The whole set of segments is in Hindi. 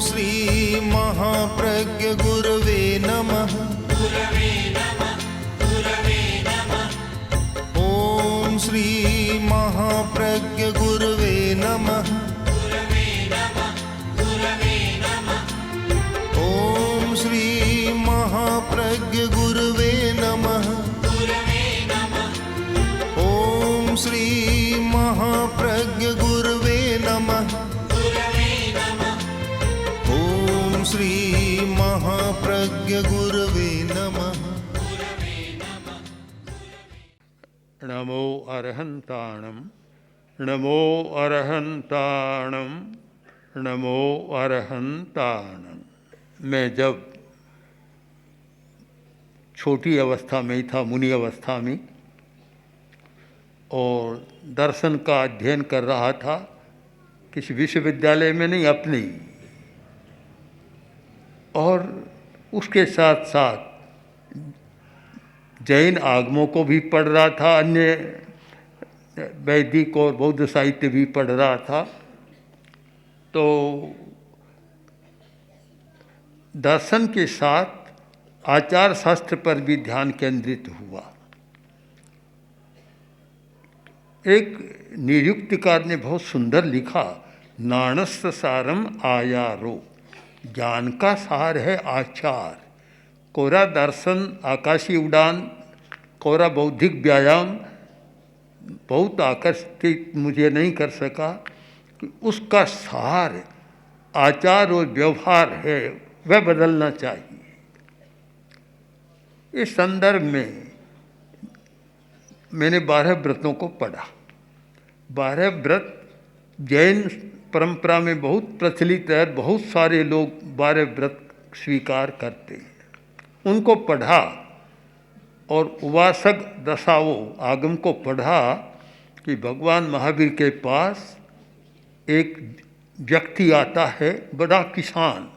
श्री महाप्रज्ञ गुरवे नमः। ओम श्री महाप्रज्ञ गुरवे नमः। ओम श्री महाप्रज्ञ गुरवे नमः। ओम श्री महाप्रज्ञ गुरवे नमः। ओम श्री महाप्रज्ञ गुरवे नमः। नमो अरहंताणं, नमो अरहंताणं, नमो अरहंताणं। मैं जब छोटी अवस्था में ही था, मुनि अवस्था में, और दर्शन का अध्ययन कर रहा था, किसी विश्वविद्यालय में नहीं, अपने ही। और उसके साथ साथ जैन आगमों को भी पढ़ रहा था, अन्य वैदिक और बौद्ध साहित्य भी पढ़ रहा था। तो दर्शन के साथ आचार शास्त्र पर भी ध्यान केंद्रित हुआ। एक निरुक्तिकार ने बहुत सुंदर लिखा, नाणस्थ सारम आयारो, ज्ञान का सार है आचार। कोरा दर्शन, आकाशीय उड़ान, कोरा बौद्धिक व्यायाम बहुत आकर्षित मुझे नहीं कर सका। कि उसका सार आचार और व्यवहार है, वह बदलना चाहिए। इस संदर्भ में मैंने 12 व्रतों को पढ़ा। 12 व्रत जैन परंपरा में बहुत प्रचलित है, बहुत सारे लोग 12 व्रत स्वीकार करते हैं। उनको पढ़ा और उवासक दशाओं आगम को पढ़ा कि भगवान महावीर के पास एक व्यक्ति आता है, बड़ा किसान,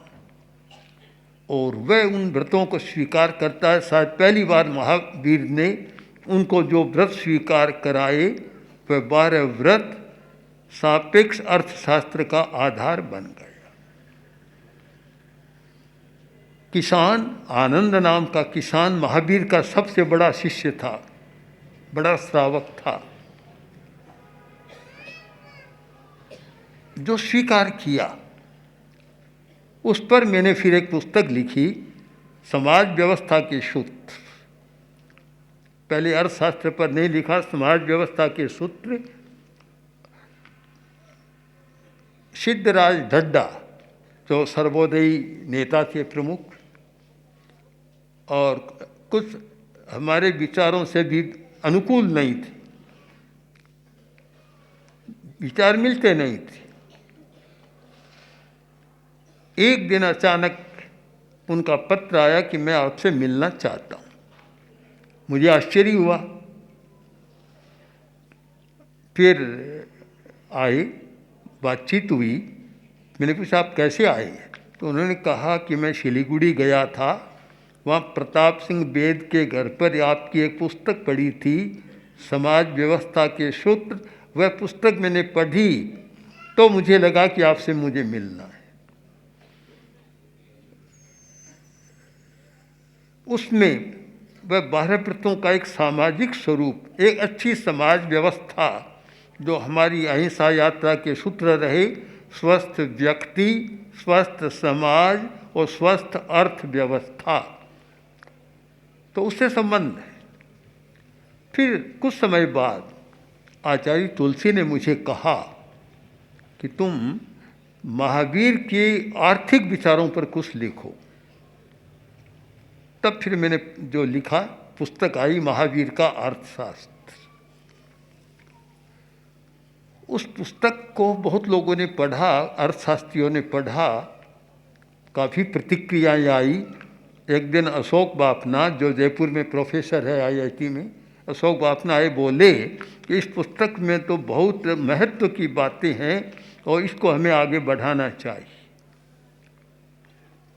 और वह उन व्रतों को स्वीकार करता है। शायद पहली बार महावीर ने उनको जो व्रत स्वीकार कराए, वह 12 व्रत सापेक्ष अर्थशास्त्र का आधार बन गया। किसान, आनंद नाम का किसान महावीर का सबसे बड़ा शिष्य था, बड़ा श्रावक था, जो स्वीकार किया। उस पर मैंने फिर एक पुस्तक लिखी, समाज व्यवस्था के सूत्र। पहले अर्थशास्त्र पर नहीं लिखा, समाज व्यवस्था के सूत्र। सिद्धराज ढड्डा, जो सर्वोदयी नेता थे प्रमुख, और कुछ हमारे विचारों से भी अनुकूल नहीं थे, विचार मिलते नहीं थे। एक दिन अचानक उनका पत्र आया कि मैं आपसे मिलना चाहता हूँ। मुझे आश्चर्य हुआ। फिर आए, बातचीत हुई। मैंने पूछा आप कैसे आए? तो उन्होंने कहा कि मैं सिलीगुड़ी गया था, वहाँ प्रताप सिंह बेद के घर पर आपकी एक पुस्तक पढ़ी थी, समाज व्यवस्था के सूत्र। वह पुस्तक मैंने पढ़ी तो मुझे लगा कि आपसे मुझे मिलना है। उसमें वह 12 व्रतों का एक सामाजिक स्वरूप, एक अच्छी समाज व्यवस्था, जो हमारी अहिंसा यात्रा के सूत्र रहे, स्वस्थ व्यक्ति, स्वस्थ समाज और स्वस्थ अर्थव्यवस्था, तो उससे संबंध है। फिर कुछ समय बाद आचार्य तुलसी ने मुझे कहा कि तुम महावीर के आर्थिक विचारों पर कुछ लिखो। तब फिर मैंने जो लिखा, पुस्तक आई महावीर का अर्थशास्त्र। उस पुस्तक को बहुत लोगों ने पढ़ा, अर्थशास्त्रियों ने पढ़ा, काफ़ी प्रतिक्रियाएं आई। एक दिन अशोक बाफना, जो जयपुर में प्रोफेसर है आईआईटी में, अशोक बाफना आए, बोले कि इस पुस्तक में तो बहुत महत्व की बातें हैं और इसको हमें आगे बढ़ाना चाहिए।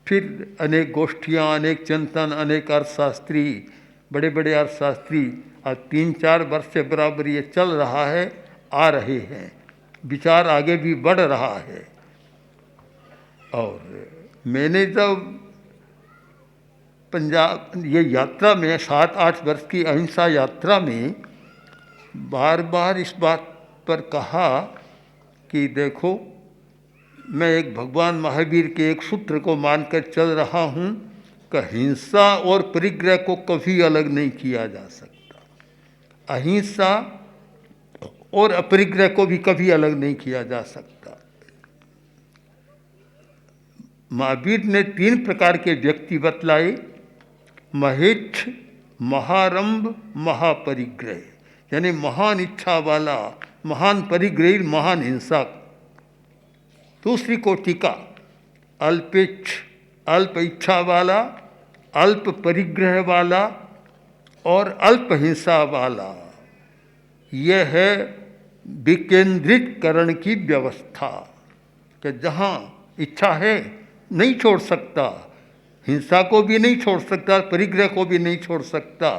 फिर अनेक गोष्ठियाँ, अनेक चिंतन, अनेक अर्थशास्त्री, बड़े बड़े अर्थशास्त्री, आज 3-4 वर्ष से बराबर ये चल रहा है, आ रहे हैं, विचार आगे भी बढ़ रहा है। और मैंने जब पंजाब ये यात्रा में 7-8 वर्ष की अहिंसा यात्रा में बार बार इस बात पर कहा कि देखो, मैं एक भगवान महावीर के एक सूत्र को मानकर चल रहा हूँ कि हिंसा और परिग्रह को कभी अलग नहीं किया जा सकता। अहिंसा और अपरिग्रह को भी कभी अलग नहीं किया जा सकता। महावीर ने 3 प्रकार के व्यक्ति बतलाए, महेच्छ, महारंभ, महापरिग्रह, यानी महान इच्छा वाला, महान परिग्रही, महान हिंसक। दूसरी कोटि का अल्पेच्छ, अल्प इच्छा वाला, अल्प परिग्रह वाला और अल्प हिंसा वाला। यह है विकेंद्रितकरण की व्यवस्था कि जहाँ इच्छा है नहीं छोड़ सकता, हिंसा को भी नहीं छोड़ सकता, परिग्रह को भी नहीं छोड़ सकता।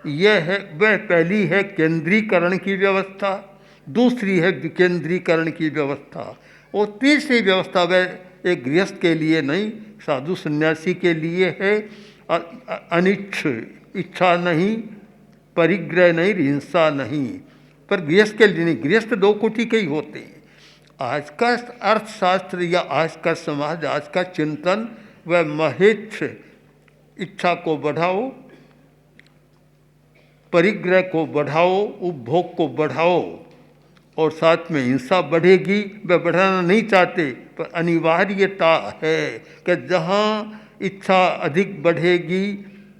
यह है, वह पहली है केंद्रीकरण की व्यवस्था, दूसरी है विकेंद्रीकरण की व्यवस्था, और तीसरी व्यवस्था वह एक गृहस्थ के लिए नहीं, साधु सन्यासी के लिए है। अनिच्छ, इच्छा नहीं, परिग्रह नहीं, हिंसा नहीं, पर गृहस्थ के लिए नहीं। गृहस्थ 2 कोटि के ही होते हैं। आज का अर्थशास्त्र या आज का समाज, आज का चिंतन, वह महेच्छ, इच्छा को बढ़ाओ, परिग्रह को बढ़ाओ, उपभोग को बढ़ाओ, और साथ में हिंसा बढ़ेगी। वह बढ़ाना नहीं चाहते, पर अनिवार्यता है कि जहाँ इच्छा अधिक बढ़ेगी,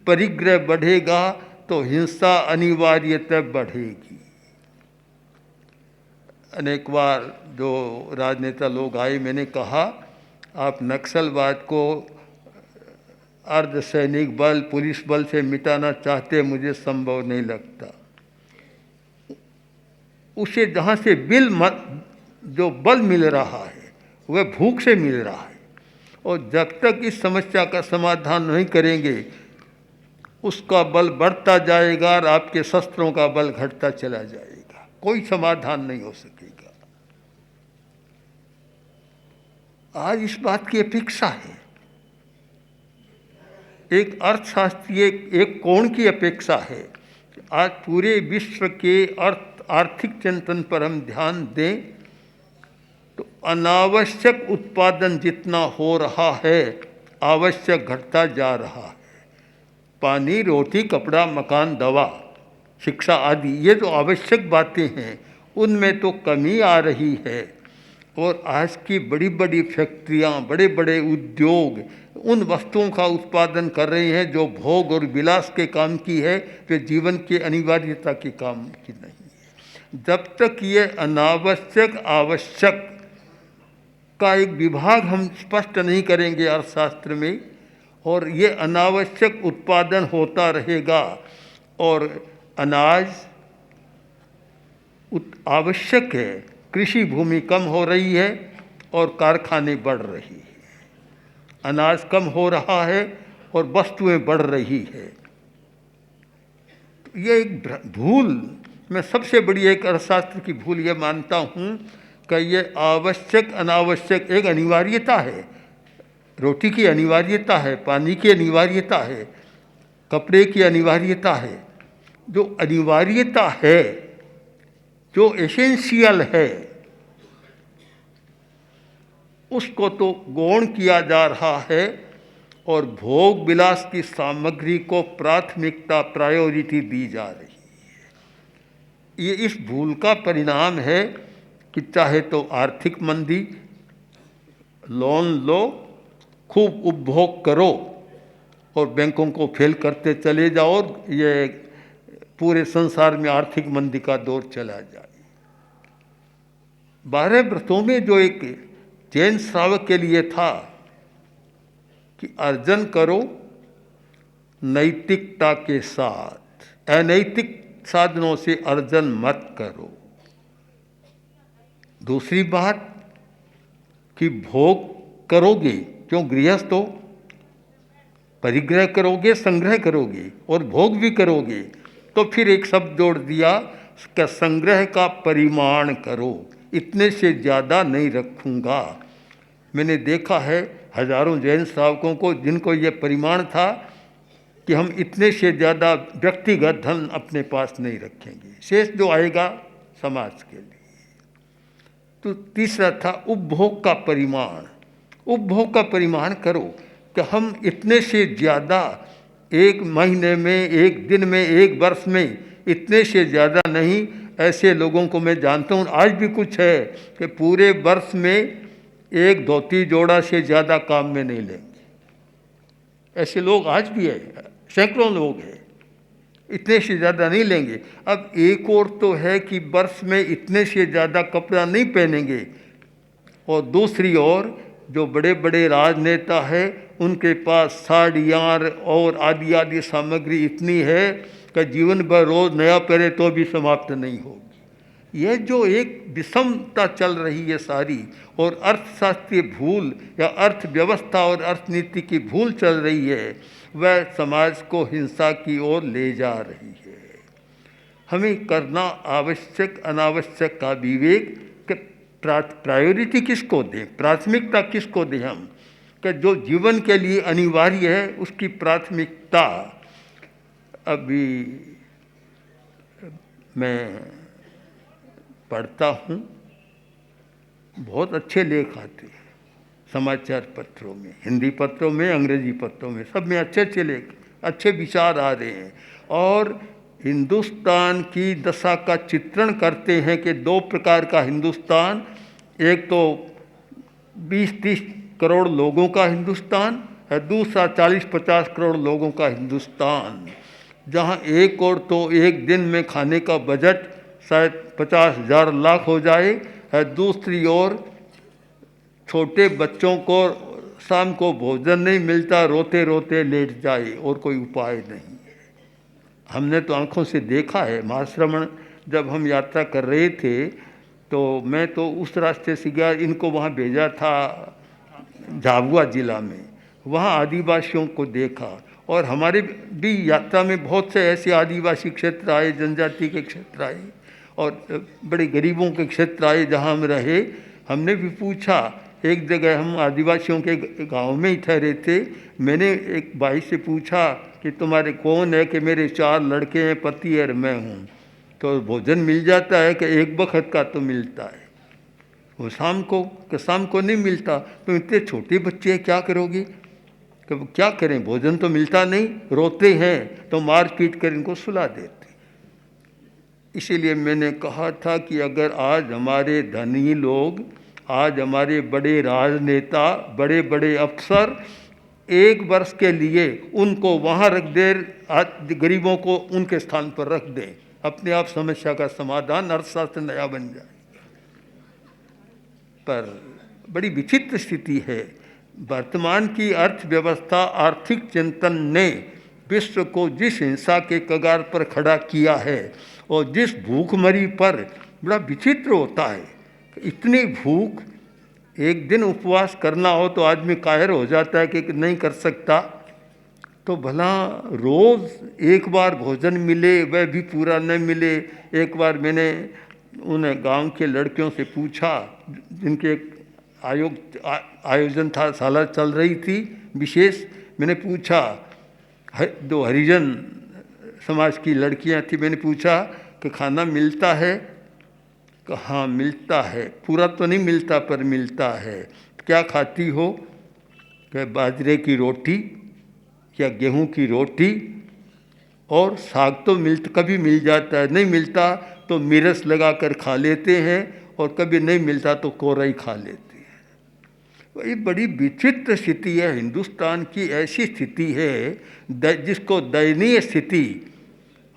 परिग्रह बढ़ेगा, तो हिंसा अनिवार्यतः बढ़ेगी। अनेक बार जो राजनेता लोग आए, मैंने कहा आप नक्सलवाद को अर्धसैनिक बल, पुलिस बल से मिटाना चाहते, मुझे संभव नहीं लगता। उसे जहाँ से जो बल मिल रहा है वह भूख से मिल रहा है, और जब तक इस समस्या का समाधान नहीं करेंगे उसका बल बढ़ता जाएगा और आपके शस्त्रों का बल घटता चला जाएगा। कोई समाधान नहीं हो सकेगा। आज इस बात की अपेक्षा है, एक अर्थशास्त्रीय एक कोण की अपेक्षा है। आज पूरे विश्व के आर्थिक चिंतन पर हम ध्यान दें तो अनावश्यक उत्पादन जितना हो रहा है, आवश्यक घटता जा रहा है। पानी, रोटी, कपड़ा, मकान, दवा, शिक्षा आदि, ये जो आवश्यक बातें हैं उनमें तो कमी आ रही है। और आज की बड़ी बड़ी फैक्ट्रियाँ, बड़े बड़े उद्योग उन वस्तुओं का उत्पादन कर रहे हैं जो भोग और विलास के काम की है, वे जीवन के अनिवार्यता के काम की नहीं है। जब तक ये अनावश्यक आवश्यक का एक विभाग हम स्पष्ट नहीं करेंगे अर्थशास्त्र में, और ये अनावश्यक उत्पादन होता रहेगा, और अनाज आवश्यक है, कृषि भूमि कम हो रही है और कारखाने बढ़ रही है, अनाज कम हो रहा है और वस्तुएं बढ़ रही है। ये एक भूल, मैं सबसे बड़ी एक अर्थशास्त्र की भूल ये मानता हूँ कि ये आवश्यक अनावश्यक एक अनिवार्यता है। रोटी की अनिवार्यता है, पानी की अनिवार्यता है, कपड़े की अनिवार्यता है। जो अनिवार्यता है, जो एसेंशियल है, उसको तो गौण किया जा रहा है और भोग विलास की सामग्री को प्राथमिकता, प्रायोरिटी दी जा रही है। ये इस भूल का परिणाम है कि चाहे तो आर्थिक मंदी, लोन लो, खूब उपभोग करो और बैंकों को फेल करते चले जाओ, ये पूरे संसार में आर्थिक मंदी का दौर चला जाए। 12 व्रतों में जो एक जैन श्रावक के लिए था कि अर्जन करो नैतिकता के साथ, अनैतिक साधनों से अर्जन मत करो। दूसरी बात कि भोग करोगे, क्यों गृहस्थ हो, परिग्रह करोगे, संग्रह करोगे और भोग भी करोगे, तो फिर एक शब्द जोड़ दिया कि संग्रह का परिमाण करो, इतने से ज़्यादा नहीं रखूँगा। मैंने देखा है हजारों जैन श्रावकों को जिनको ये परिमाण था कि हम इतने से ज़्यादा व्यक्तिगत धन अपने पास नहीं रखेंगे, शेष जो आएगा समाज के लिए। तो तीसरा था उपभोग का परिमाण। उपभोग का परिमाण करो कि हम इतने से ज़्यादा एक महीने में, एक दिन में, एक वर्ष में इतने से ज़्यादा नहीं। ऐसे लोगों को मैं जानता हूँ, आज भी कुछ है कि पूरे वर्ष में एक धोती जोड़ा से ज़्यादा काम में नहीं लेंगे। ऐसे लोग आज भी है, सैकड़ों लोग हैं, इतने से ज़्यादा नहीं लेंगे। अब एक और तो है कि वर्ष में इतने से ज़्यादा कपड़ा नहीं पहनेंगे, और दूसरी ओर जो बड़े बड़े राजनेता हैं उनके पास साड़ियाँ और आदि आदि सामग्री इतनी है कि जीवन भर रोज़ नया पहने तो भी समाप्त नहीं होगी। यह जो एक विषमता चल रही है सारी, और अर्थशास्त्रीय भूल या अर्थव्यवस्था और अर्थनीति की भूल चल रही है, वह समाज को हिंसा की ओर ले जा रही है। हमें करना आवश्यक अनावश्यक का विवेक कि प्रायोरिटी किसको दें, प्राथमिकता किसको दें हम, कि जो जीवन के लिए अनिवार्य है उसकी प्राथमिकता। अभी मैं पढ़ता हूँ, बहुत अच्छे लेख आते हैं समाचार पत्रों में, हिंदी पत्रों में, अंग्रेजी पत्रों में, सब में अच्छे अच्छे लेख, अच्छे विचार आ रहे हैं, और हिंदुस्तान की दशा का चित्रण करते हैं कि दो प्रकार का हिंदुस्तान, एक तो 20-30 करोड़ लोगों का हिंदुस्तान है, दूसरा 40-50 करोड़ लोगों का हिंदुस्तान, जहाँ एक और तो एक दिन में खाने का बजट शायद 50,000 लाख हो जाए है, दूसरी ओर छोटे बच्चों को शाम को भोजन नहीं मिलता, रोते रोते लेट जाए और कोई उपाय नहीं है। हमने तो आंखों से देखा है। महाश्रमण जब हम यात्रा कर रहे थे तो मैं तो उस रास्ते से गया, इनको वहाँ भेजा था झाबुआ जिला में, वहाँ आदिवासियों को देखा, और हमारे भी यात्रा में बहुत से ऐसे आदिवासी क्षेत्र आए, जनजाति के क्षेत्र आए, और बड़े गरीबों के क्षेत्र आए जहाँ हम रहे। हमने भी पूछा, एक जगह हम आदिवासियों के गांव में ही ठहरे थे, मैंने एक भाई से पूछा कि तुम्हारे कौन है, कि मेरे 4 लड़के हैं, पति और मैं हूँ। तो भोजन मिल जाता है कि एक वक्त का तो मिलता है, वो शाम को नहीं मिलता। तो इतने छोटे बच्चे हैं, क्या करोगे, कि क्या करें, भोजन तो मिलता नहीं, रोते हैं तो मार पीट कर इनको सुला देते। इसीलिए मैंने कहा था कि अगर आज हमारे धनी लोग, आज हमारे बड़े राजनेता, बड़े बड़े अफसर एक वर्ष के लिए उनको वहाँ रख दे, गरीबों को उनके स्थान पर रख दें, अपने आप समस्या का समाधान, अर्थशास्त्र नया बन जाए। पर बड़ी विचित्र स्थिति है। वर्तमान की अर्थव्यवस्था, आर्थिक चिंतन ने विश्व को जिस हिंसा के कगार पर खड़ा किया है, और जिस भूखमरी पर, बड़ा विचित्र होता है। इतनी भूख, एक दिन उपवास करना हो तो आदमी कायर हो जाता है कि नहीं कर सकता, तो भला रोज़ एक बार भोजन मिले, वह भी पूरा न मिले। एक बार मैंने उन गांव के लड़कियों से पूछा, जिनके आयोजन था, साला चल रही थी विशेष, मैंने पूछा, दो हरिजन समाज की लड़कियां थी, मैंने पूछा कि खाना मिलता है, कि हाँ मिलता है, पूरा तो नहीं मिलता पर मिलता है। क्या खाती हो, कि बाजरे की रोटी या गेहूं की रोटी, और साग तो कभी मिल जाता है, नहीं मिलता तो मिर्च लगा कर खा लेते हैं, और कभी नहीं मिलता तो कोरा ही खा लेते हैं। ये बड़ी विचित्र स्थिति है हिंदुस्तान की। ऐसी स्थिति है जिसको दयनीय स्थिति।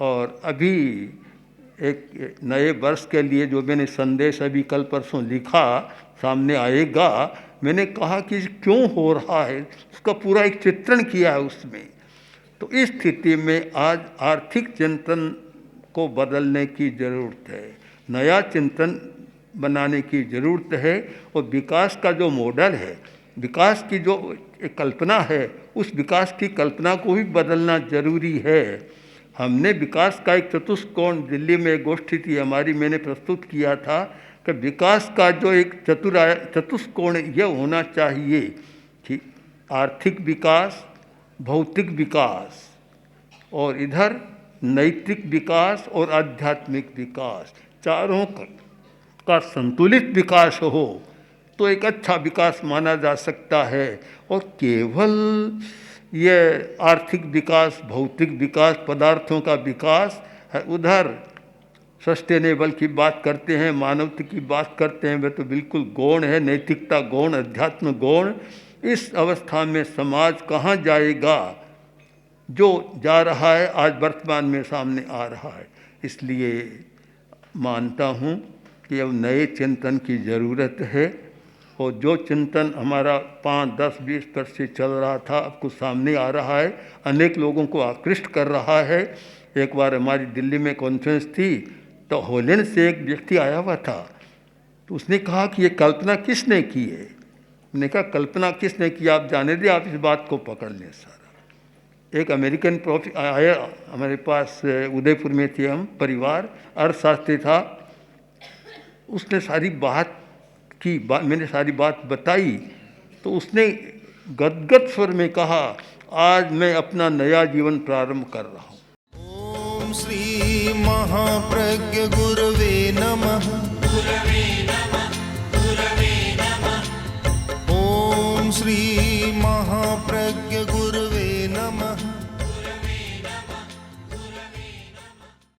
और अभी एक नए वर्ष के लिए जो मैंने संदेश अभी कल परसों लिखा, सामने आएगा, मैंने कहा कि क्यों हो रहा है, उसका पूरा एक चित्रण किया है उसमें। तो इस स्थिति में आज आर्थिक चिंतन को बदलने की ज़रूरत है, नया चिंतन बनाने की ज़रूरत है, और विकास का जो मॉडल है, विकास की जो एक कल्पना है, उस विकास की कल्पना को भी बदलना ज़रूरी है। हमने विकास का एक चतुष्कोण, दिल्ली में एक गोष्ठी थी हमारी, मैंने प्रस्तुत किया था कि विकास का जो एक चतुष्कोण यह होना चाहिए कि आर्थिक विकास, भौतिक विकास और इधर नैतिक विकास और आध्यात्मिक विकास, चारों का संतुलित विकास हो तो एक अच्छा विकास माना जा सकता है। और केवल ये आर्थिक विकास, भौतिक विकास, पदार्थों का विकास है, उधर सस्टेनेबल की बात करते हैं, मानवता की बात करते हैं, वे तो बिल्कुल गौण है, नैतिकता गौण, अध्यात्म गौण। इस अवस्था में समाज कहाँ जाएगा? जो जा रहा है आज वर्तमान में सामने आ रहा है। इसलिए मानता हूँ कि अब नए चिंतन की ज़रूरत है, और जो चिंतन हमारा 5, 10, 20 वर्ष से चल रहा था अब कुछ सामने आ रहा है, अनेक लोगों को आकृष्ट कर रहा है। एक बार हमारी दिल्ली में कॉन्फ्रेंस थी तो हॉलैंड से एक व्यक्ति आया हुआ था, तो उसने कहा कि ये कल्पना किसने की है? मैंने कहा कल्पना किसने की, आप जाने दें, आप इस बात को पकड़ लें सारा। एक अमेरिकन प्रोफेसर आया हमारे पास, उदयपुर में थे हम परिवार, अर्थशास्त्री था। उसने सारी बात की, मैंने सारी बात बताई तो उसने गदगद स्वर में कहा, आज मैं अपना नया जीवन प्रारंभ कर रहा हूँ। ओम श्री महाप्रज्ञ गुरवे नमः। ओम श्री महाप्रज्ञ